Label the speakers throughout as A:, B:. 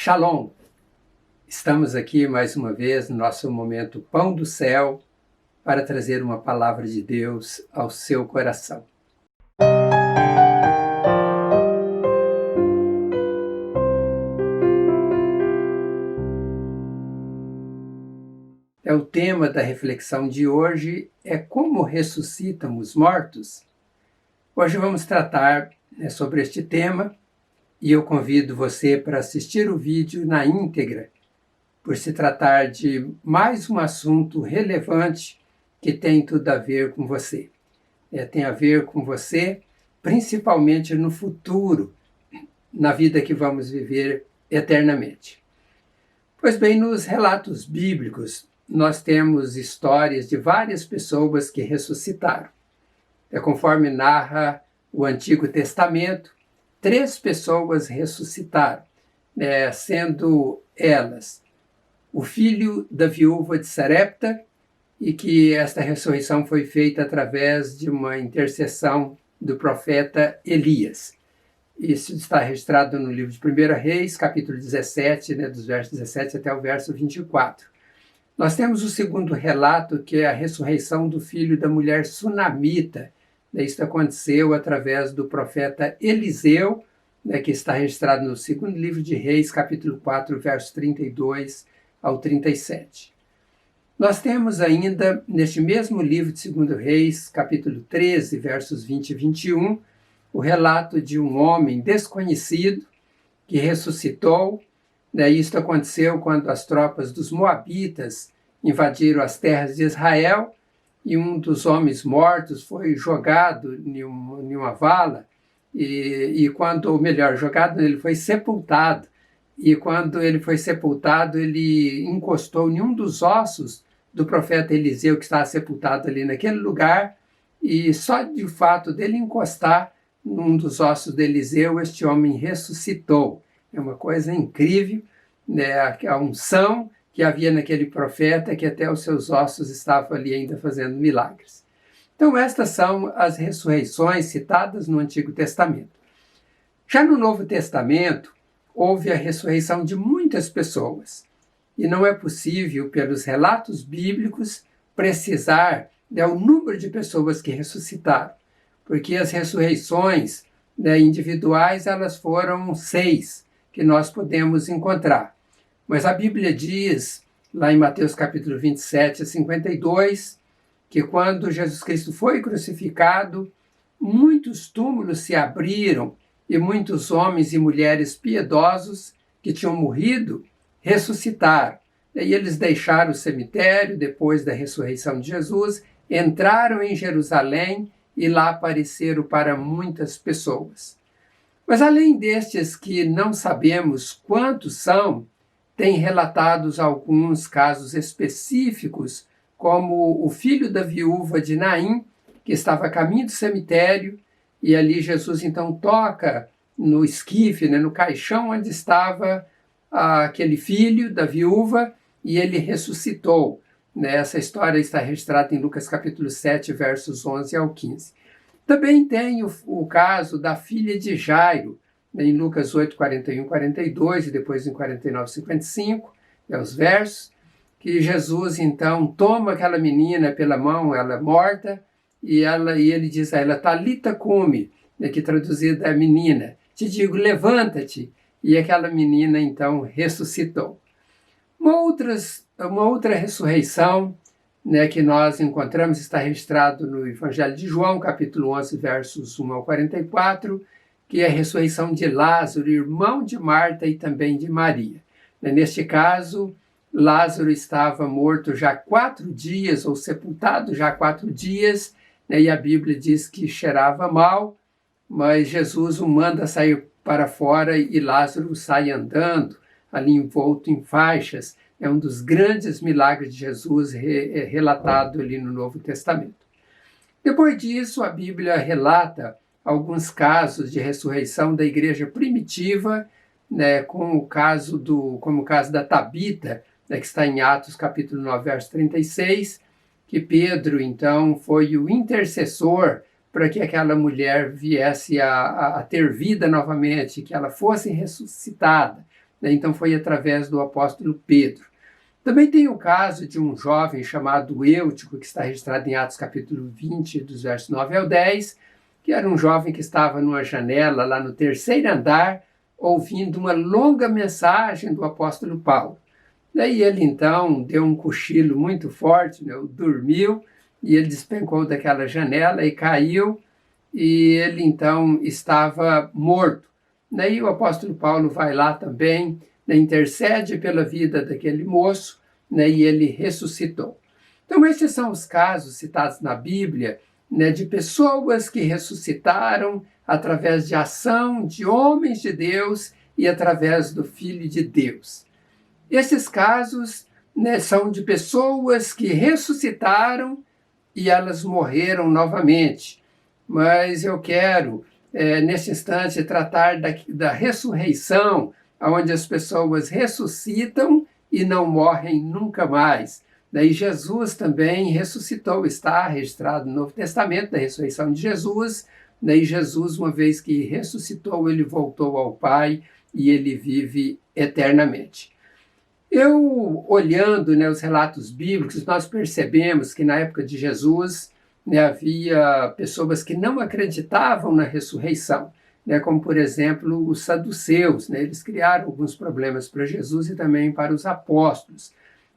A: Shalom! Estamos aqui mais uma vez no nosso momento Pão do Céu para trazer uma palavra de Deus ao seu coração. O tema da reflexão de hoje é como ressuscitam os mortos. Hoje vamos tratar sobre este tema e eu convido você para assistir o vídeo na íntegra, por se tratar de mais um assunto relevante que tem tudo a ver com você. Tem a ver com você, principalmente no futuro, na vida que vamos viver eternamente. Pois bem, nos relatos bíblicos, nós temos histórias de várias pessoas que ressuscitaram. Conforme narra o Antigo Testamento, 3 pessoas ressuscitaram, sendo elas o filho da viúva de Sarepta, e que esta ressurreição foi feita através de uma intercessão do profeta Elias. Isso está registrado no livro de 1 Reis, capítulo 17, dos versos 17 até o verso 24. Nós temos o segundo relato, que é a ressurreição do filho da mulher sunamita. Isso aconteceu através do profeta Eliseu, que está registrado no segundo livro de Reis, capítulo 4, versos 32 ao 37. Nós temos ainda, neste mesmo livro de 2 Reis, capítulo 13, versos 20 e 21, o relato de um homem desconhecido que ressuscitou. Isto aconteceu quando as tropas dos Moabitas invadiram as terras de Israel e um dos homens mortos foi jogado em uma vala, ele foi sepultado. E quando ele foi sepultado, ele encostou em um dos ossos do profeta Eliseu, que estava sepultado ali naquele lugar, e só de fato dele encostar num dos ossos de Eliseu, este homem ressuscitou. É uma coisa incrível, a unção que havia naquele profeta, que até os seus ossos estavam ali ainda fazendo milagres. Então, estas são as ressurreições citadas no Antigo Testamento. Já no Novo Testamento, houve a ressurreição de muitas pessoas. E não é possível, pelos relatos bíblicos, precisar o número de pessoas que ressuscitaram. Porque as ressurreições individuais, elas foram 6 que nós podemos encontrar. Mas a Bíblia diz, lá em Mateus capítulo 27 a 52, que quando Jesus Cristo foi crucificado, muitos túmulos se abriram e muitos homens e mulheres piedosos que tinham morrido ressuscitaram. E eles deixaram o cemitério depois da ressurreição de Jesus, entraram em Jerusalém e lá apareceram para muitas pessoas. Mas além destes que não sabemos quantos são, tem relatados alguns casos específicos, como o filho da viúva de Naim, que estava a caminho do cemitério, e ali Jesus então toca no esquife, no caixão onde estava aquele filho da viúva, e ele ressuscitou. Essa história está registrada em Lucas capítulo 7, versos 11 ao 15. Também tem o caso da filha de Jairo, em Lucas 8, 41, 42, e depois em 49, 55, os versos, que Jesus então toma aquela menina pela mão, ela morta, e ele diz a ela, Talita cumi, que traduzido é menina, te digo, levanta-te, e aquela menina então ressuscitou. Uma outra ressurreição que nós encontramos está registrado no Evangelho de João, capítulo 11, versos 1 ao 44, que é a ressurreição de Lázaro, irmão de Marta e também de Maria. Neste caso, Lázaro estava morto já 4 dias, ou sepultado já 4 dias, e a Bíblia diz que cheirava mal, mas Jesus o manda sair para fora e Lázaro sai andando, ali envolto em faixas. É um dos grandes milagres de Jesus relatado ali no Novo Testamento. Depois disso, a Bíblia relata alguns casos de ressurreição da igreja primitiva, como o caso da Tabita, que está em Atos capítulo 9, verso 36, que Pedro, então, foi o intercessor para que aquela mulher viesse a ter vida novamente, que ela fosse ressuscitada. né? Então foi através do apóstolo Pedro. Também tem o caso de um jovem chamado Eutico, que está registrado em Atos capítulo 20, dos versos 9 ao 10, que era um jovem que estava numa janela lá no terceiro andar, ouvindo uma longa mensagem do apóstolo Paulo. Daí ele então deu um cochilo muito forte, né? Dormiu, e ele despencou daquela janela e caiu, e ele então estava morto. Daí o apóstolo Paulo vai lá também, né, intercede pela vida daquele moço, né, e ele ressuscitou. Então esses são os casos citados na Bíblia, né, de pessoas que ressuscitaram através de ação de homens de Deus e através do Filho de Deus. Esses casos, né, são de pessoas que ressuscitaram e elas morreram novamente. Mas eu quero, nesse instante, tratar da ressurreição, onde as pessoas ressuscitam e não morrem nunca mais. Daí Jesus também ressuscitou, está registrado no Novo Testamento da ressurreição de Jesus. Daí Jesus, uma vez que ressuscitou, ele voltou ao Pai e ele vive eternamente. Eu, olhando, né, os relatos bíblicos, nós percebemos que na época de Jesus, né, havia pessoas que não acreditavam na ressurreição, né, como, por exemplo, os saduceus. Né, eles criaram alguns problemas para Jesus e também para os apóstolos.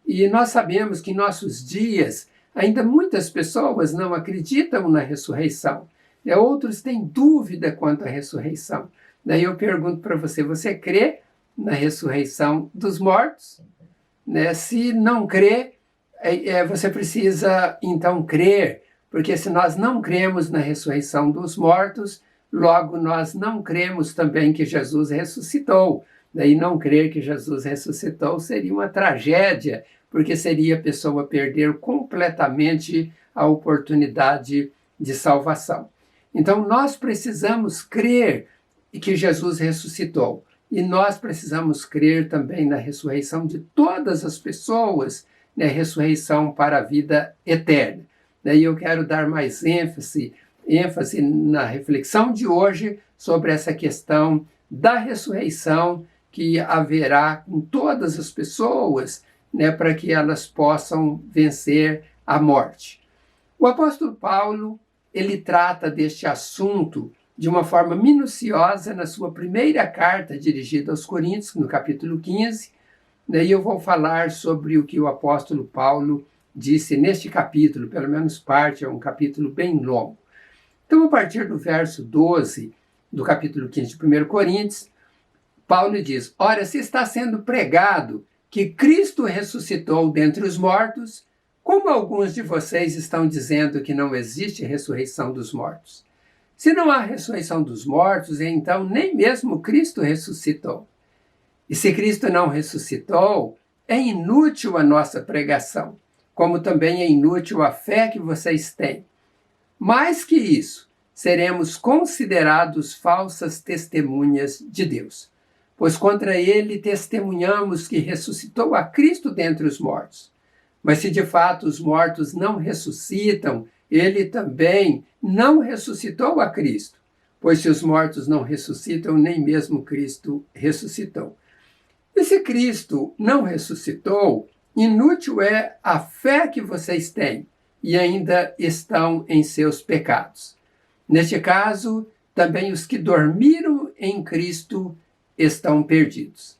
A: E nós sabemos que em nossos dias, ainda muitas pessoas não acreditam na ressurreição. Né, outros têm dúvida quanto à ressurreição. Daí eu pergunto para você, você crê na ressurreição dos mortos? Né? Se não crê, você precisa então crer, porque se nós não cremos na ressurreição dos mortos, logo nós não cremos também que Jesus ressuscitou. Daí não crer que Jesus ressuscitou seria uma tragédia, porque seria a pessoa perder completamente a oportunidade de salvação. Então nós precisamos crer que Jesus ressuscitou. E nós precisamos crer também na ressurreição de todas as pessoas, né, ressurreição para a vida eterna. E eu quero dar mais ênfase na reflexão de hoje sobre essa questão da ressurreição que haverá com todas as pessoas, né, para que elas possam vencer a morte. O apóstolo Paulo, ele trata deste assunto de uma forma minuciosa na sua primeira carta dirigida aos Coríntios, no capítulo 15, e eu vou falar sobre o que o apóstolo Paulo disse neste capítulo, pelo menos parte, é um capítulo bem longo. Então, a partir do verso 12 do capítulo 15 de 1 Coríntios, Paulo diz: ora, se está sendo pregado que Cristo ressuscitou dentre os mortos, como alguns de vocês estão dizendo que não existe ressurreição dos mortos? Se não há ressurreição dos mortos, então nem mesmo Cristo ressuscitou. E se Cristo não ressuscitou, é inútil a nossa pregação, como também é inútil a fé que vocês têm. Mais que isso, seremos considerados falsas testemunhas de Deus, pois contra ele testemunhamos que ressuscitou a Cristo dentre os mortos. Mas se de fato os mortos não ressuscitam, ele também não ressuscitou a Cristo, pois se os mortos não ressuscitam, nem mesmo Cristo ressuscitou. E se Cristo não ressuscitou, inútil é a fé que vocês têm e ainda estão em seus pecados. Neste caso, também os que dormiram em Cristo estão perdidos.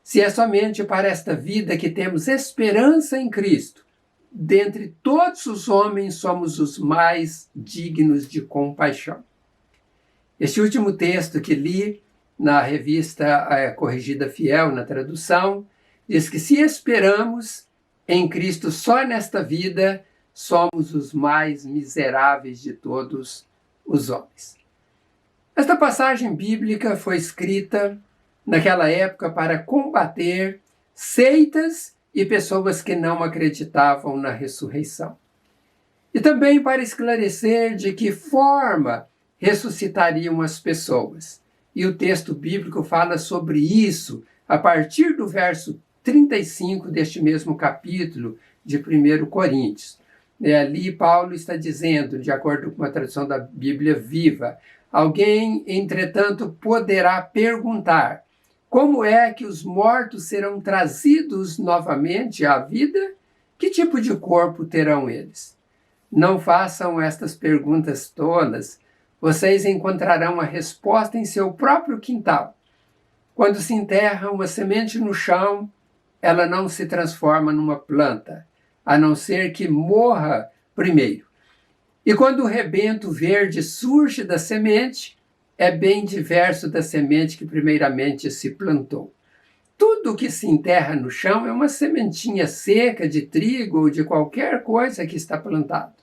A: Se é somente para esta vida que temos esperança em Cristo, dentre todos os homens somos os mais dignos de compaixão. Este último texto que li na revista Corrigida Fiel, na tradução, diz que se esperamos em Cristo só nesta vida, somos os mais miseráveis de todos os homens. Esta passagem bíblica foi escrita naquela época para combater seitas e pessoas que não acreditavam na ressurreição. E também para esclarecer de que forma ressuscitariam as pessoas. E o texto bíblico fala sobre isso a partir do verso 35 deste mesmo capítulo de 1 Coríntios. Ali Paulo está dizendo, de acordo com a tradução da Bíblia Viva, alguém, entretanto, poderá perguntar: Como é que os mortos serão trazidos novamente à vida? Que tipo de corpo terão eles? Não façam estas perguntas tolas. Vocês encontrarão a resposta em seu próprio quintal. Quando se enterra uma semente no chão, ela não se transforma numa planta, a não ser que morra primeiro. E quando o rebento verde surge da semente, é bem diverso da semente que primeiramente se plantou. Tudo que se enterra no chão é uma sementinha seca de trigo ou de qualquer coisa que está plantado.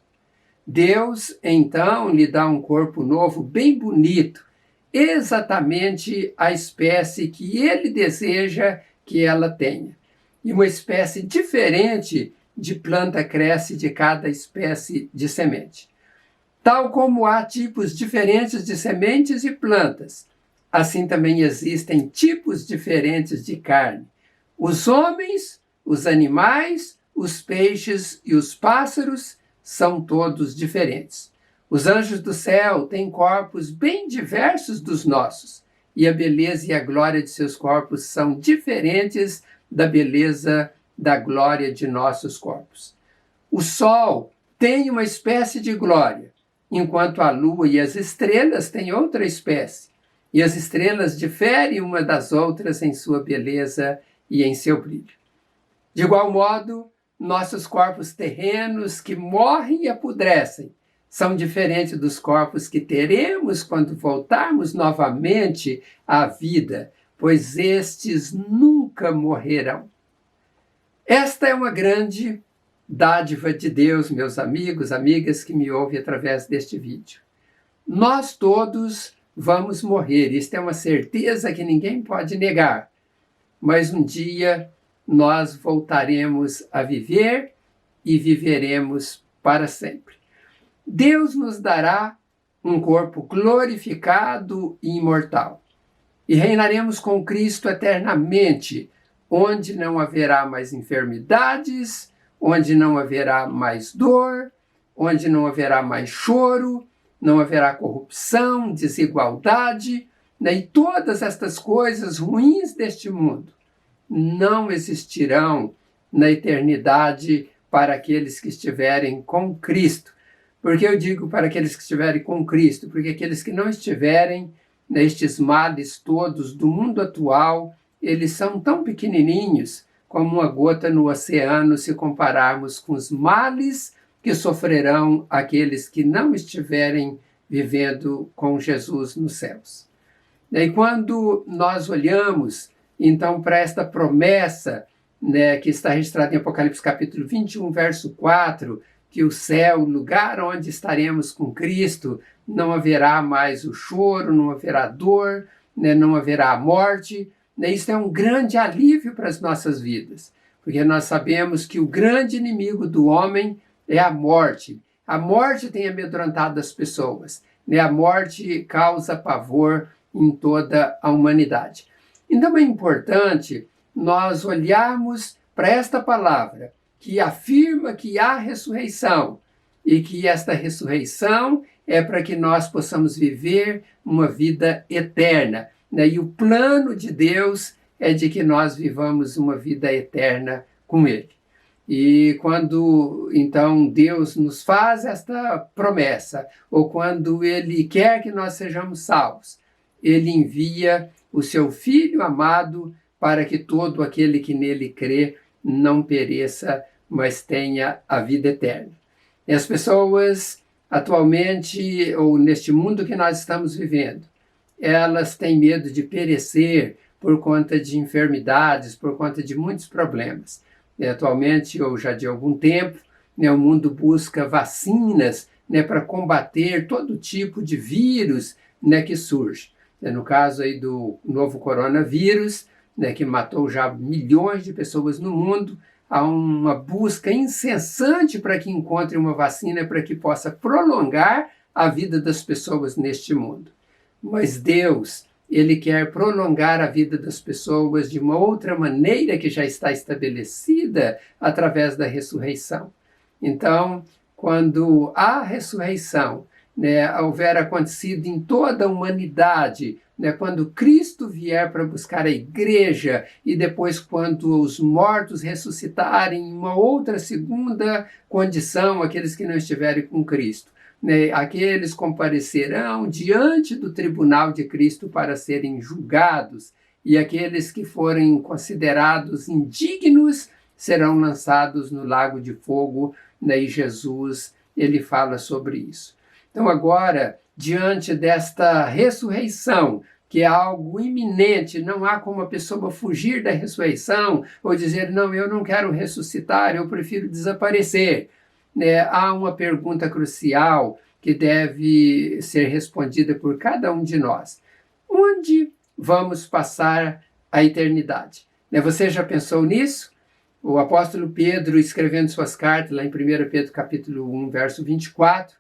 A: Deus, então, lhe dá um corpo novo, bem bonito, exatamente a espécie que ele deseja que ela tenha. E uma espécie diferente de planta cresce de cada espécie de semente. Tal como há tipos diferentes de sementes e plantas, assim também existem tipos diferentes de carne. Os homens, os animais, os peixes e os pássaros são todos diferentes. Os anjos do céu têm corpos bem diversos dos nossos, e a beleza e a glória de seus corpos são diferentes da beleza da glória de nossos corpos. O sol tem uma espécie de glória, enquanto a lua e as estrelas têm outra espécie, e as estrelas diferem uma das outras em sua beleza e em seu brilho. De igual modo, nossos corpos terrenos que morrem e apodrecem são diferentes dos corpos que teremos quando voltarmos novamente à vida, pois estes nunca morrerão. Esta é uma grande dádiva de Deus, meus amigos, amigas que me ouvem através deste vídeo. Nós todos vamos morrer, isto é uma certeza que ninguém pode negar, mas um dia nós voltaremos a viver e viveremos para sempre. Deus nos dará um corpo glorificado e imortal, e reinaremos com Cristo eternamente, onde não haverá mais enfermidades, onde não haverá mais dor, onde não haverá mais choro, não haverá corrupção, desigualdade, né? E todas estas coisas ruins deste mundo não existirão na eternidade para aqueles que estiverem com Cristo. Por que eu digo para aqueles que estiverem com Cristo? Porque aqueles que não estiverem nestes males todos do mundo atual, eles são tão pequenininhos como uma gota no oceano se compararmos com os males que sofrerão aqueles que não estiverem vivendo com Jesus nos céus. E quando nós olhamos, então, para esta promessa, né, que está registrada em Apocalipse capítulo 21, verso 4, que o céu, o lugar onde estaremos com Cristo, não haverá mais o choro, não haverá dor, né, não haverá a morte. Né, isso é um grande alívio para as nossas vidas, porque nós sabemos que o grande inimigo do homem é a morte. A morte tem amedrontado as pessoas, né, a morte causa pavor em toda a humanidade. Então é importante nós olharmos para esta palavra que afirma que há ressurreição e que esta ressurreição é para que nós possamos viver uma vida eterna. Né? E o plano de Deus é de que nós vivamos uma vida eterna com Ele. E quando, então, Deus nos faz esta promessa, ou quando Ele quer que nós sejamos salvos, Ele envia o seu Filho amado para que todo aquele que nele crê não pereça, mas tenha a vida eterna. E as pessoas, atualmente, ou neste mundo que nós estamos vivendo, elas têm medo de perecer por conta de enfermidades, por conta de muitos problemas. E, atualmente, ou já de algum tempo, né, o mundo busca vacinas, né, para combater todo tipo de vírus, né, que surge. No caso aí do novo coronavírus, né, que matou já milhões de pessoas no mundo, há uma busca incessante para que encontre uma vacina para que possa prolongar a vida das pessoas neste mundo. Mas Deus, Ele quer prolongar a vida das pessoas de uma outra maneira que já está estabelecida através da ressurreição. Então, quando há ressurreição, né, houver acontecido em toda a humanidade, né, quando Cristo vier para buscar a igreja e depois quando os mortos ressuscitarem em uma outra segunda condição, aqueles que não estiverem com Cristo. Né, aqueles comparecerão diante do tribunal de Cristo para serem julgados, e aqueles que forem considerados indignos serão lançados no lago de fogo, né, e Jesus, ele fala sobre isso. Então agora, diante desta ressurreição, que é algo iminente, não há como a pessoa fugir da ressurreição ou dizer, não, eu não quero ressuscitar, eu prefiro desaparecer. Há uma pergunta crucial que deve ser respondida por cada um de nós. Onde vamos passar a eternidade? Você já pensou nisso? O apóstolo Pedro, escrevendo suas cartas, lá em 1 Pedro capítulo 1, verso 24,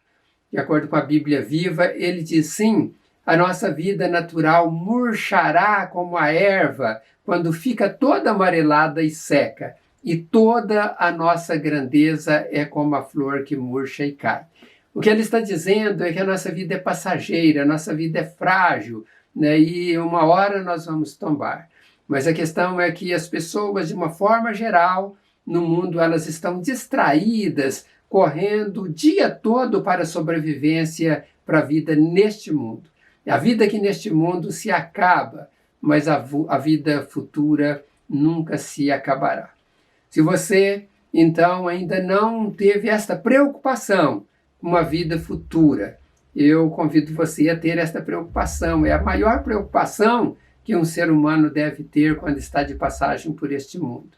A: de acordo com a Bíblia Viva, ele diz, sim, a nossa vida natural murchará como a erva quando fica toda amarelada e seca, e toda a nossa grandeza é como a flor que murcha e cai. O que ele está dizendo é que a nossa vida é passageira, a nossa vida é frágil, né? E uma hora nós vamos tombar. Mas a questão é que as pessoas, de uma forma geral, no mundo, elas estão distraídas, correndo o dia todo para a sobrevivência, para a vida neste mundo. A vida aqui neste mundo se acaba, mas a vida futura nunca se acabará. Se você, então, ainda não teve esta preocupação com uma vida futura, eu convido você a ter esta preocupação. É a maior preocupação que um ser humano deve ter quando está de passagem por este mundo.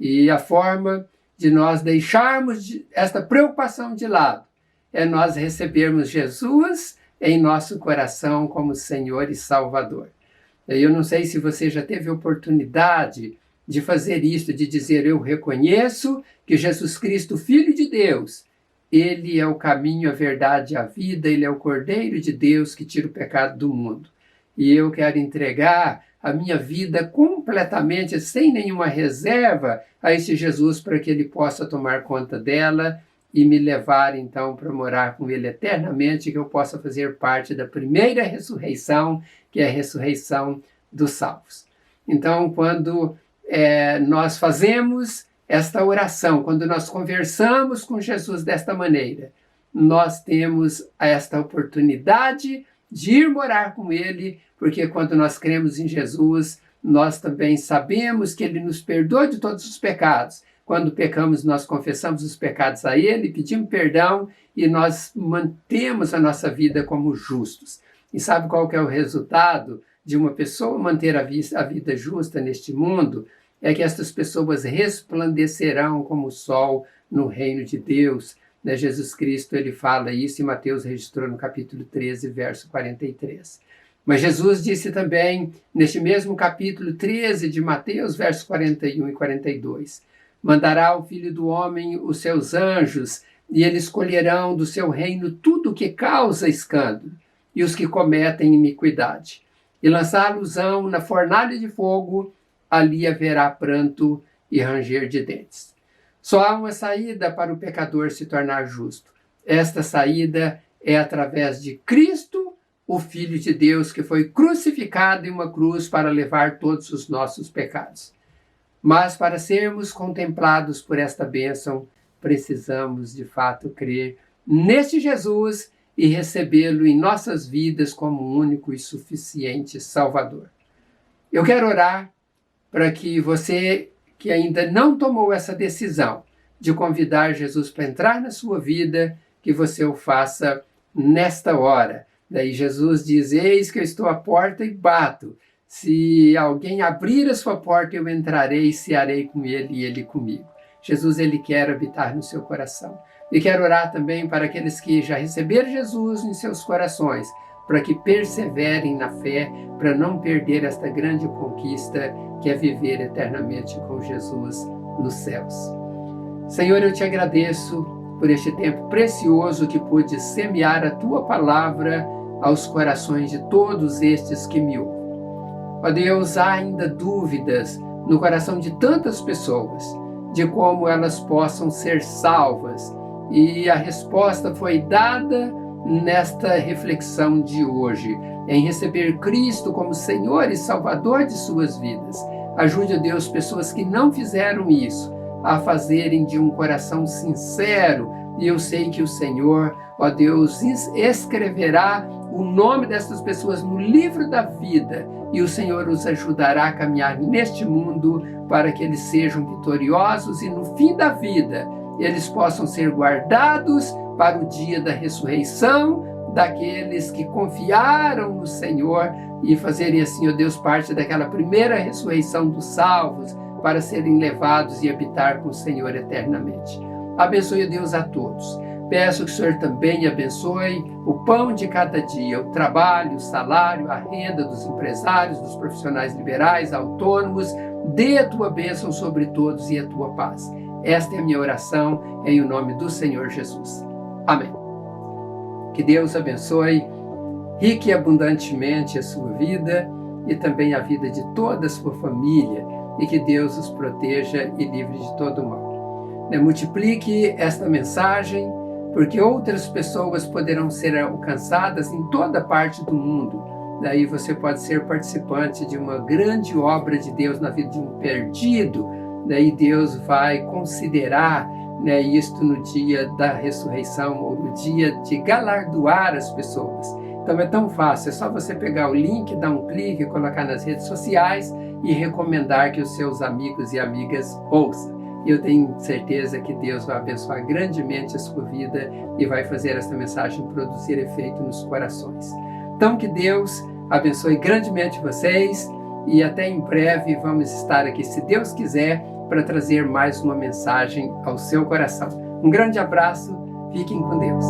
A: E a forma de nós deixarmos esta preocupação de lado é nós recebermos Jesus em nosso coração como Senhor e Salvador. Eu não sei se você já teve oportunidade de fazer isto, de dizer, eu reconheço que Jesus Cristo, Filho de Deus, Ele é o caminho, a verdade e a vida, Ele é o Cordeiro de Deus que tira o pecado do mundo. E eu quero entregar a minha vida completamente, sem nenhuma reserva, a esse Jesus para que Ele possa tomar conta dela e me levar, então, para morar com Ele eternamente, que eu possa fazer parte da primeira ressurreição, que é a ressurreição dos salvos. Então, quando nós fazemos esta oração, quando nós conversamos com Jesus desta maneira, nós temos esta oportunidade de ir morar com Ele, porque quando nós cremos em Jesus, nós também sabemos que Ele nos perdoa de todos os pecados. Quando pecamos, nós confessamos os pecados a Ele, pedimos perdão e nós mantemos a nossa vida como justos. E sabe qual que é o resultado de uma pessoa manter a vida justa neste mundo? É que estas pessoas resplandecerão como o sol no reino de Deus. Jesus Cristo, ele fala isso e Mateus registrou no capítulo 13, verso 43. Mas Jesus disse também, neste mesmo capítulo 13 de Mateus, versos 41 e 42, mandará ao Filho do Homem os seus anjos, e eles colherão do seu reino tudo o que causa escândalo, e os que cometem iniquidade. E lançá-los-ão na fornalha de fogo, ali haverá pranto e ranger de dentes. Só há uma saída para o pecador se tornar justo. Esta saída é através de Cristo, o Filho de Deus, que foi crucificado em uma cruz para levar todos os nossos pecados. Mas para sermos contemplados por esta bênção, precisamos de fato crer neste Jesus e recebê-lo em nossas vidas como único e suficiente Salvador. Eu quero orar para que você que ainda não tomou essa decisão de convidar Jesus para entrar na sua vida, que você o faça nesta hora. Daí Jesus diz, eis que eu estou à porta e bato. Se alguém abrir a sua porta, eu entrarei e cearei com ele e ele comigo. Jesus, ele quer habitar no seu coração. E quero orar também para aqueles que já receberam Jesus em seus corações, para que perseverem na fé, para não perder esta grande conquista que é viver eternamente com Jesus nos céus. Senhor, eu te agradeço por este tempo precioso que pude semear a tua palavra aos corações de todos estes que me ouvem. Ó Deus, há ainda dúvidas no coração de tantas pessoas de como elas possam ser salvas, e a resposta foi dada nesta reflexão de hoje, em receber Cristo como Senhor e Salvador de suas vidas. Ajude, ó Deus, pessoas que não fizeram isso, a fazerem de um coração sincero. E eu sei que o Senhor, ó Deus, escreverá o nome dessas pessoas no livro da vida, e o Senhor os ajudará a caminhar neste mundo para que eles sejam vitoriosos e no fim da vida eles possam ser guardados para o dia da ressurreição daqueles que confiaram no Senhor e fazerem assim, ó Deus, parte daquela primeira ressurreição dos salvos para serem levados e habitar com o Senhor eternamente. Abençoe, Deus, a todos. Peço que o Senhor também abençoe o pão de cada dia, o trabalho, o salário, a renda dos empresários, dos profissionais liberais, autônomos. Dê a tua bênção sobre todos e a tua paz. Esta é a minha oração em o nome do Senhor Jesus. Amém. Que Deus abençoe rica e abundantemente a sua vida e também a vida de toda a sua família, e que Deus os proteja e livre de todo mal. Multiplique esta mensagem, porque outras pessoas poderão ser alcançadas em toda parte do mundo. Daí você pode ser participante de uma grande obra de Deus na vida de um perdido. Daí Deus vai considerar isto no dia da ressurreição ou no dia de galardoar as pessoas. Então é tão fácil, é só você pegar o link, dar um clique, colocar nas redes sociais e recomendar que os seus amigos e amigas ouçam. Eu tenho certeza que Deus vai abençoar grandemente a sua vida e vai fazer essa mensagem produzir efeito nos corações. Então que Deus abençoe grandemente vocês e até em breve vamos estar aqui, se Deus quiser, para trazer mais uma mensagem ao seu coração. Um grande abraço, fiquem com Deus.